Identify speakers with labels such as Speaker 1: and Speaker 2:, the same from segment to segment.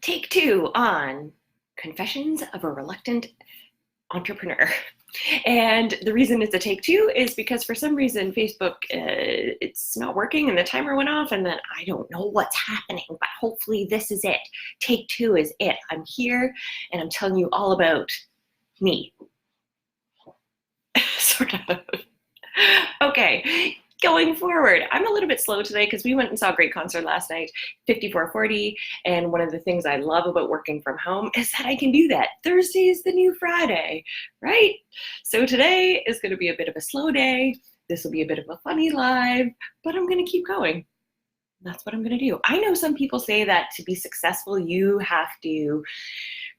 Speaker 1: Take two on Confessions of a Reluctant Entrepreneur. And the reason it's a take two is because for some reason Facebook, it's not working and the timer went off, and then I don't know what's happening, but hopefully this is it. Take two is it. I'm here and I'm telling you all about me. Sort of. Okay, going forward, I'm a little bit slow today because we went and saw a great concert last night, 5440, and one of the things I love about working from home is that I can do that. Thursday is the new Friday, right? So today is going to be a bit of a slow day. This will be a bit of a funny live, but I'm going to keep going. That's what I'm going to do. I know some people say that to be successful, you have to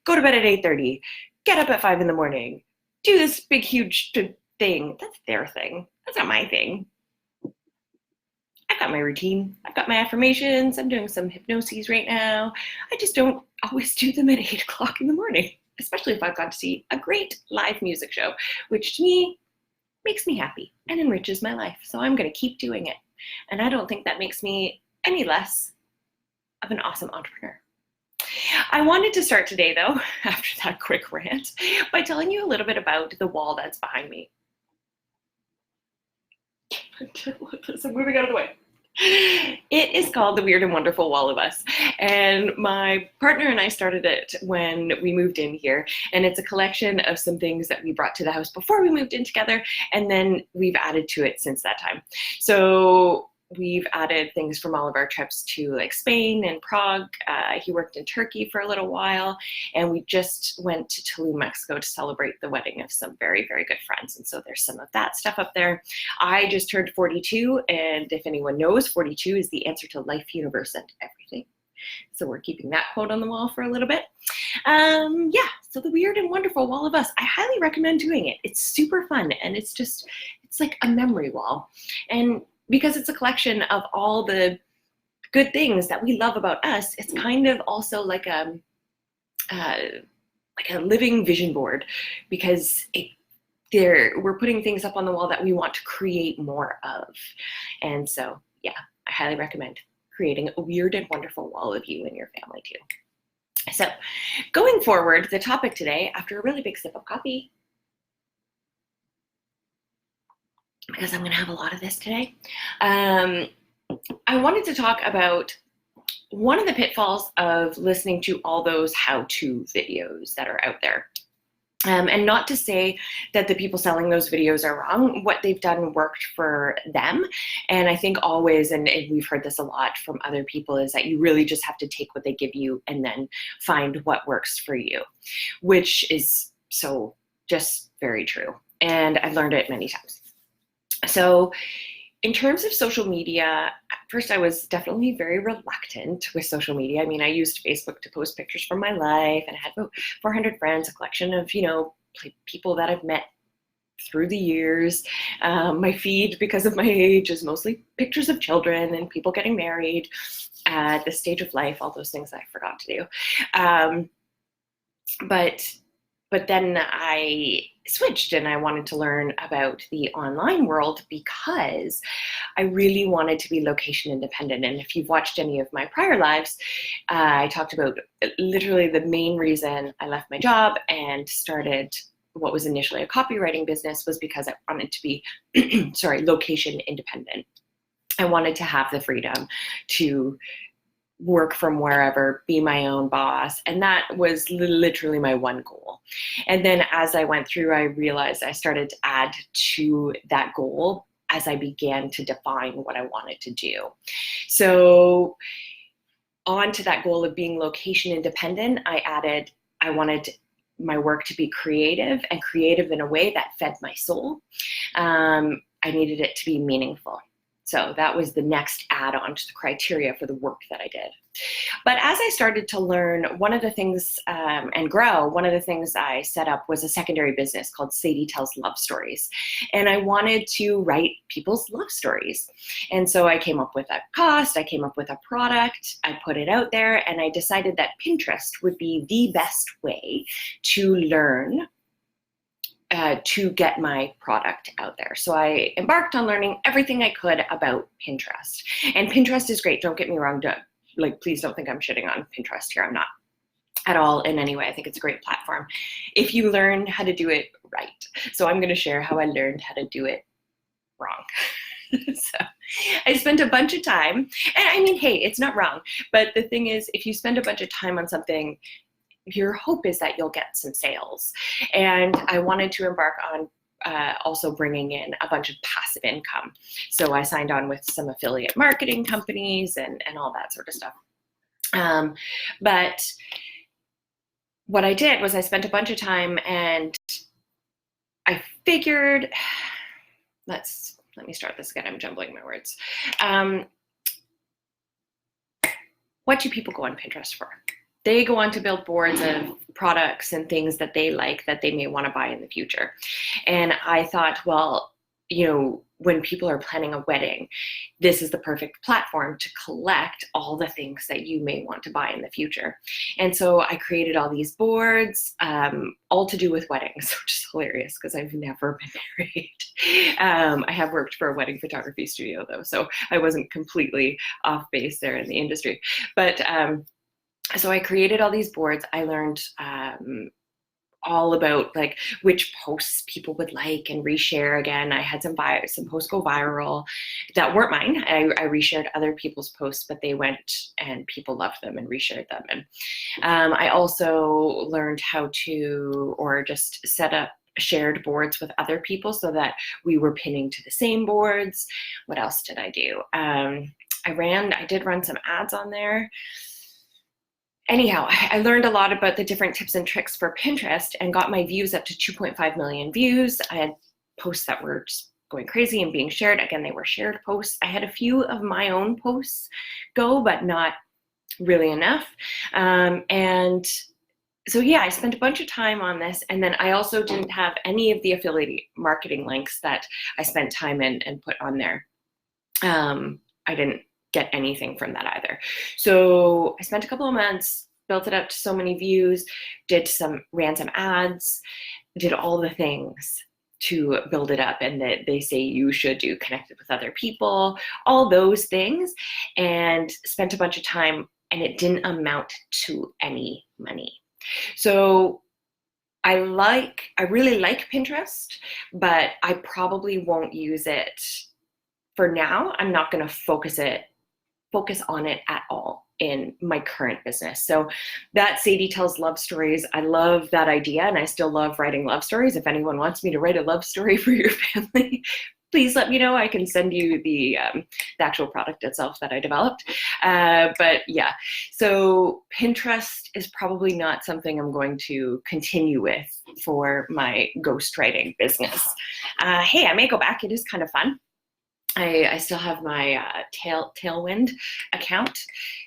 Speaker 1: go to bed at 8:30, get up at 5 in the morning, do this big, huge thing. That's their thing. That's not my thing. I've got my routine. I've got my affirmations. I'm doing some hypnoses right now. I just don't always do them at 8 o'clock in the morning, especially if I've got to see a great live music show, which to me makes me happy and enriches my life. So I'm going to keep doing it. And I don't think that makes me any less of an awesome entrepreneur. I wanted to start today, though, after that quick rant, by telling you a little bit about the wall that's behind me. So moving out of the way. It is called The Weird and Wonderful Wall of Us. And my partner and I started it when we moved in here. And it's a collection of some things that we brought to the house before we moved in together. And then we've added to it since that time. So we've added things from all of our trips to like Spain and Prague. He worked in Turkey for a little while, and we just went to Tulum, Mexico to celebrate the wedding of some very, very good friends. And so there's some of that stuff up there. I just turned 42, and if anyone knows, 42 is the answer to life, universe, and everything. So we're keeping that quote on the wall for a little bit. Yeah, so The Weird and Wonderful Wall of Us. I highly recommend doing it. It's super fun, and it's like a memory wall. And because it's a collection of all the good things that we love about us, it's kind of also like a living vision board, because we're putting things up on the wall that we want to create more of. And so, yeah, I highly recommend creating a weird and wonderful wall of you and your family too. So going forward, the topic today, after a really big sip of coffee, because I'm going to have a lot of this today, I wanted to talk about one of the pitfalls of listening to all those how-to videos that are out there. And not to say that the people selling those videos are wrong. What they've done worked for them. And I think always, and we've heard this a lot from other people, is that you really just have to take what they give you and then find what works for you, which is so just very true. And I've learned it many times. So in terms of social media, at first I was definitely very reluctant with social media. I mean, I used Facebook to post pictures from my life, and I had about 400 friends, a collection of, people that I've met through the years. My feed, because of my age, is mostly pictures of children and people getting married at this stage of life, all those things I forgot to do. But then I switched and I wanted to learn about the online world because I really wanted to be location independent. And if you've watched any of my prior lives, I talked about literally the main reason I left my job and started what was initially a copywriting business was because I wanted to be, location independent. I wanted to have the freedom to work from wherever, be my own boss. And that was literally my one goal. And then as I went through, I realized I started to add to that goal as I began to define what I wanted to do. So on to that goal of being location independent, I wanted my work to be creative, and creative in a way that fed my soul. I needed it to be meaningful. So that was the next add-on to the criteria for the work that I did. But as I started to learn, one of the things and grow, one of the things I set up was a secondary business called Sadie Tells Love Stories. And I wanted to write people's love stories. And so I came up with a cost, I came up with a product, I put it out there, and I decided that Pinterest would be the best way to learn to get my product out there. So I embarked on learning everything I could about Pinterest. And Pinterest is great, don't get me wrong. Please don't think I'm shitting on Pinterest here. I'm not. at all in any way. I think it's a great platform if you learn how to do it right. So I'm going to share how I learned how to do it wrong. So I spent a bunch of time, and I mean, hey, it's not wrong, but the thing is, if you spend a bunch of time on something, your hope is that you'll get some sales. And I wanted to embark on also bringing in a bunch of passive income. So I signed on with some affiliate marketing companies and all that sort of stuff. But what I did was I spent a bunch of time, and I figured, let me start this again. I'm jumbling my words. What do people go on Pinterest for? They go on to build boards of products and things that they like that they may want to buy in the future. And I thought, well, when people are planning a wedding, this is the perfect platform to collect all the things that you may want to buy in the future. And so I created all these boards, all to do with weddings, which is hilarious because I've never been married. I have worked for a wedding photography studio though, so I wasn't completely off base there in the industry. But so I created all these boards. I learned all about like which posts people would like and reshare. Again, I had some posts go viral that weren't mine. I reshared other people's posts, but they went and people loved them and reshared them. And I also learned how to, or just set up shared boards with other people so that we were pinning to the same boards. What else did I do? I did run some ads on there. Anyhow, I learned a lot about the different tips and tricks for Pinterest and got my views up to 2.5 million views. I had posts that were just going crazy and being shared. Again, they were shared posts. I had a few of my own posts go, but not really enough. And so yeah, I spent a bunch of time on this. And then I also didn't have any of the affiliate marketing links that I spent time in and put on there. I didn't get anything from that either. So I spent a couple of months, built it up to so many views, ran some ads, did all the things to build it up and that they say you should do, connected with other people, all those things, and spent a bunch of time, and it didn't amount to any money. So I really like Pinterest, but I probably won't use it for now. I'm not going to focus on it at all in my current business. So that Sadie Tells Love Stories, I love that idea, and I still love writing love stories. If anyone wants me to write a love story for your family, please let me know. I can send you the actual product itself that I developed. But yeah, so Pinterest is probably not something I'm going to continue with for my ghostwriting business. Hey, I may go back. It is kind of fun. I still have my Tailwind account,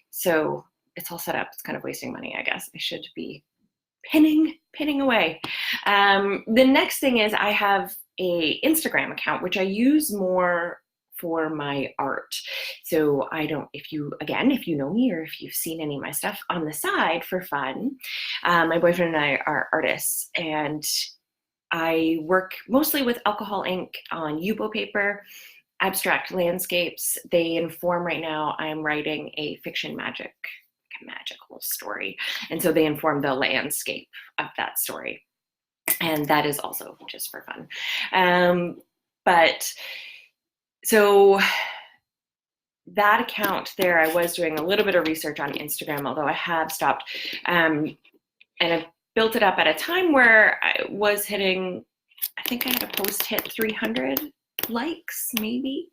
Speaker 1: so it's all set up. It's kind of wasting money, I guess. I should be pinning away. The next thing is I have a Instagram account, which I use more for my art. So if you know me or if you've seen any of my stuff on the side for fun, my boyfriend and I are artists, and I work mostly with alcohol ink on Yupo paper, abstract landscapes. They inform, right now I'm writing a fiction magical story, and so they inform the landscape of that story, and that is also just for fun. But so that account there, I was doing a little bit of research on Instagram, although I have stopped, and I built it up at a time where I was hitting, I think I had a post hit 300 likes maybe,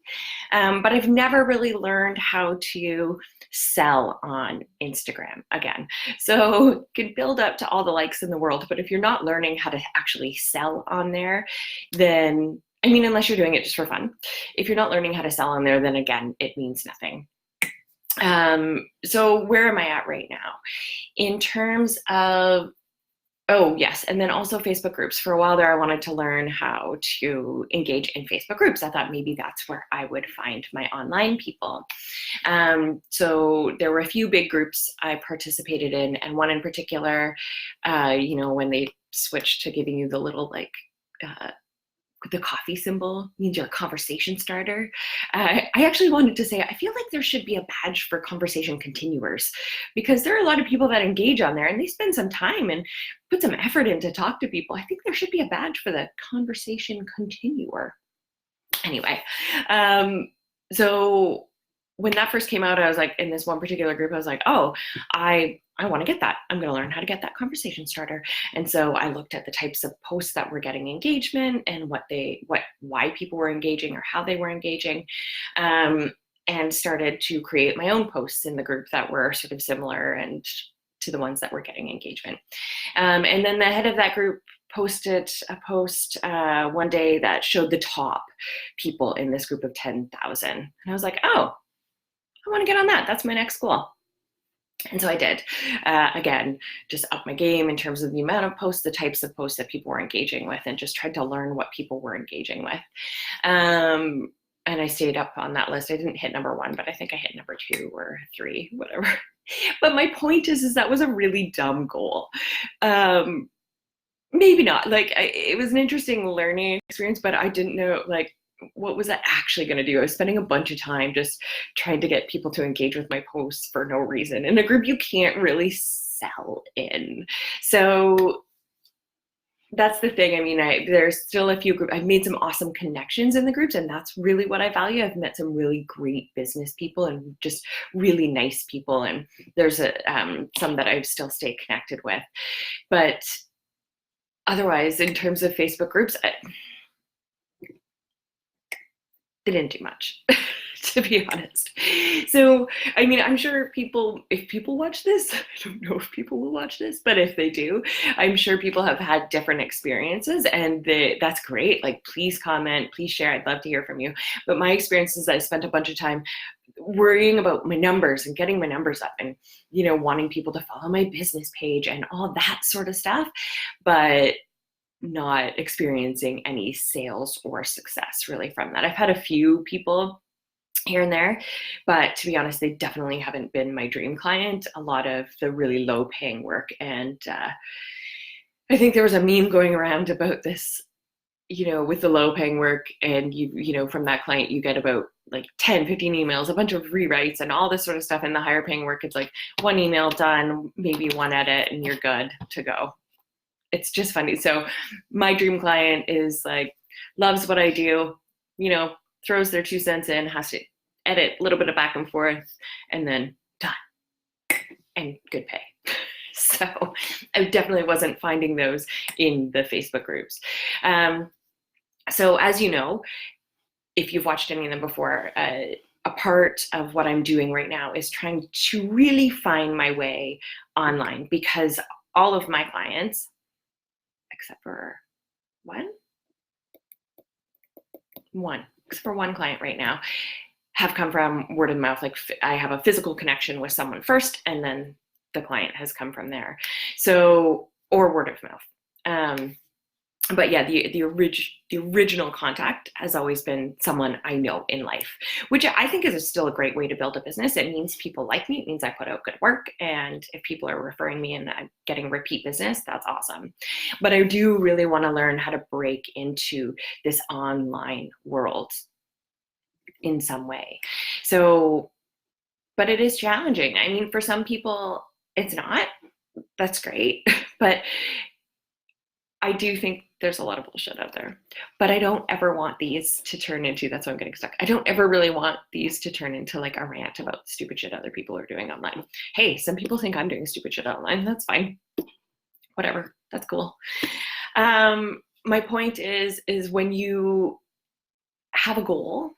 Speaker 1: but I've never really learned how to sell on Instagram again. So you can build up to all the likes in the world, but if you're not learning how to actually sell on there, then, I mean, unless you're doing it just for fun, if you're not learning how to sell on there, then again, it means nothing. So where am I at right now? In terms of, oh yes, and then also Facebook groups. For a while there, I wanted to learn how to engage in Facebook groups. I thought maybe that's where I would find my online people. So there were a few big groups I participated in, and one in particular, when they switched to giving you the little the coffee symbol means you're a conversation starter. I actually wanted to say, I feel like there should be a badge for conversation continuers, because there are a lot of people that engage on there and they spend some time and put some effort in to talk to people. I think there should be a badge for the conversation continuer. Anyway, so when that first came out, I was like, in this one particular group, I was like, oh, I want to get that. I'm going to learn how to get that conversation starter. And so I looked at the types of posts that were getting engagement and why people were engaging or how they were engaging, and started to create my own posts in the group that were sort of similar and to the ones that were getting engagement. And then the head of that group posted a post one day that showed the top people in this group of 10,000. And I was like, oh, I want to get on that. That's my next goal. And so I did. Again, just up my game in terms of the amount of posts, the types of posts that people were engaging with, and just tried to learn what people were engaging with. And I stayed up on that list. I didn't hit number 1, but I think I hit number 2 or 3, whatever. But my point is that was a really dumb goal. Maybe not. Like, it was an interesting learning experience, but I didn't know, like, what was I actually going to do? I was spending a bunch of time just trying to get people to engage with my posts for no reason. In a group you can't really sell in. So that's the thing. I mean, there's still a few groups. I've made some awesome connections in the groups, and that's really what I value. I've met some really great business people and just really nice people. And there's some that I still stay connected with. But otherwise, in terms of Facebook groups, they didn't do much, to be honest. So, I mean, I'm sure if people watch this, I don't know if people will watch this, but if they do, I'm sure people have had different experiences, and that's great. Like, please comment, please share. I'd love to hear from you. But my experience is that I spent a bunch of time worrying about my numbers and getting my numbers up and, wanting people to follow my business page and all that sort of stuff. But not experiencing any sales or success really from that. I've had a few people here and there, but to be honest, they definitely haven't been my dream client. A lot of the really low paying work. And I think there was a meme going around about this, with the low paying work, and from that client, you get about like 10, 15 emails, a bunch of rewrites and all this sort of stuff. And the higher paying work, it's like one email done, maybe one edit, and you're good to go. It's just funny. So my dream client is like, loves what I do, throws their 2 cents in, has to edit a little bit of back and forth, and then done, and good pay. So I definitely wasn't finding those in the Facebook groups. So as you know, if you've watched any of them before, a part of what I'm doing right now is trying to really find my way online, because all of my clients, except for one, except for one client right now, have come from word of mouth. Like, I have a physical connection with someone first, and then the client has come from there. So, or word of mouth. But yeah, the original contact has always been someone I know in life, which I think is still a great way to build a business. It means people like me. It means I put out good work. And if people are referring me and I'm getting repeat business, that's awesome. But I do really want to learn how to break into this online world in some way. So, but it is challenging. I mean, for some people, it's not. That's great. But I do think there's a lot of bullshit out there, but I don't ever want these to turn into, that's why I'm getting stuck. I don't ever really want these to turn into like a rant about the stupid shit other people are doing online. Hey, some people think I'm doing stupid shit online. That's fine. Whatever. That's cool. My point is when you have a goal,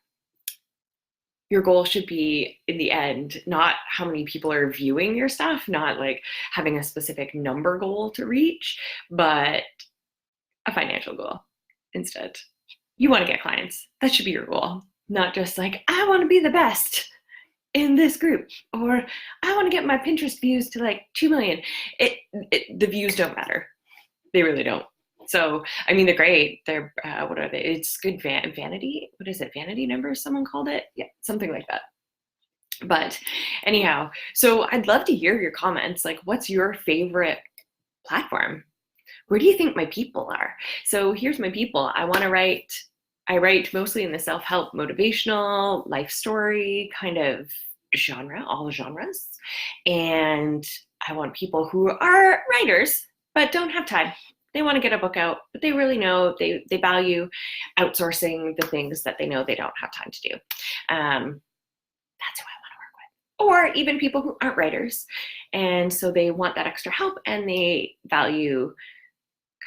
Speaker 1: your goal should be, in the end, not how many people are viewing your stuff, not like having a specific number goal to reach, but a financial goal instead. You want to get clients. That should be your goal. Not just like, I want to be the best in this group, or I want to get my Pinterest views to like 2 million. The views don't matter. They really don't. So, I mean, they're great. They're, what are they? It's good vanity. What is it? Vanity numbers, someone called it? Yeah, something like that. But anyhow, so I'd love to hear your comments. Like, what's your favorite platform? Where do you think my people are? So here's my people. I write mostly in the self-help, motivational, life story kind of genre, all genres. And I want people who are writers, but don't have time. They want to get a book out, but they really know they value outsourcing the things that they know they don't have time to do. That's who I want to work with. Or even people who aren't writers. And so they want that extra help and they value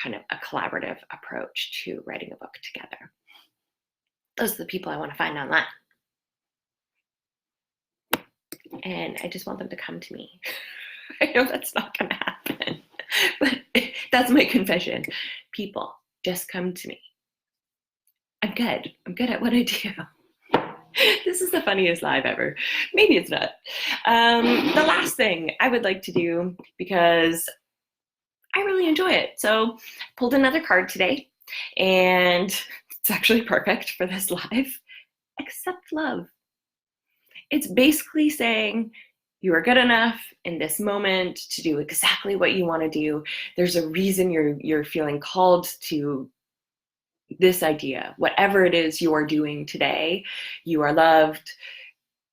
Speaker 1: kind of a collaborative approach to writing a book together. Those are the people I want to find online. And I just want them to come to me. I know that's not going to happen, but that's my confession. People, just come to me. I'm good. I'm good at what I do. This is the funniest live ever. Maybe it's not. The last thing I would like to do, because I really enjoy it. So I pulled another card today, and it's actually perfect for this live. Accept love. It's basically saying you are good enough in this moment to do exactly what you want to do. There's a reason you're feeling called to this idea. Whatever it is you are doing today, you are loved,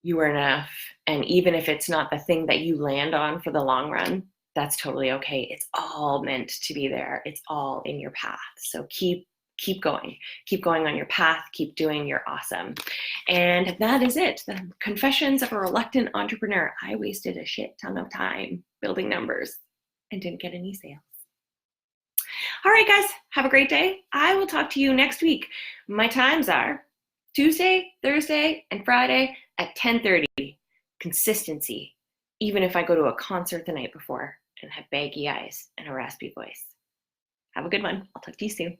Speaker 1: you are enough. And even if it's not the thing that you land on for the long run, that's totally okay. It's all meant to be there. It's all in your path. So keep going. Keep going on your path. Keep doing. You're awesome. And that is it. The Confessions of a Reluctant Entrepreneur. I wasted a shit ton of time building numbers and didn't get any sales. All right, guys, have a great day. I will talk to you next week. My times are Tuesday, Thursday, and Friday at 10:30. Consistency, even if I go to a concert the night before and have baggy eyes and a raspy voice. Have a good one. I'll talk to you soon.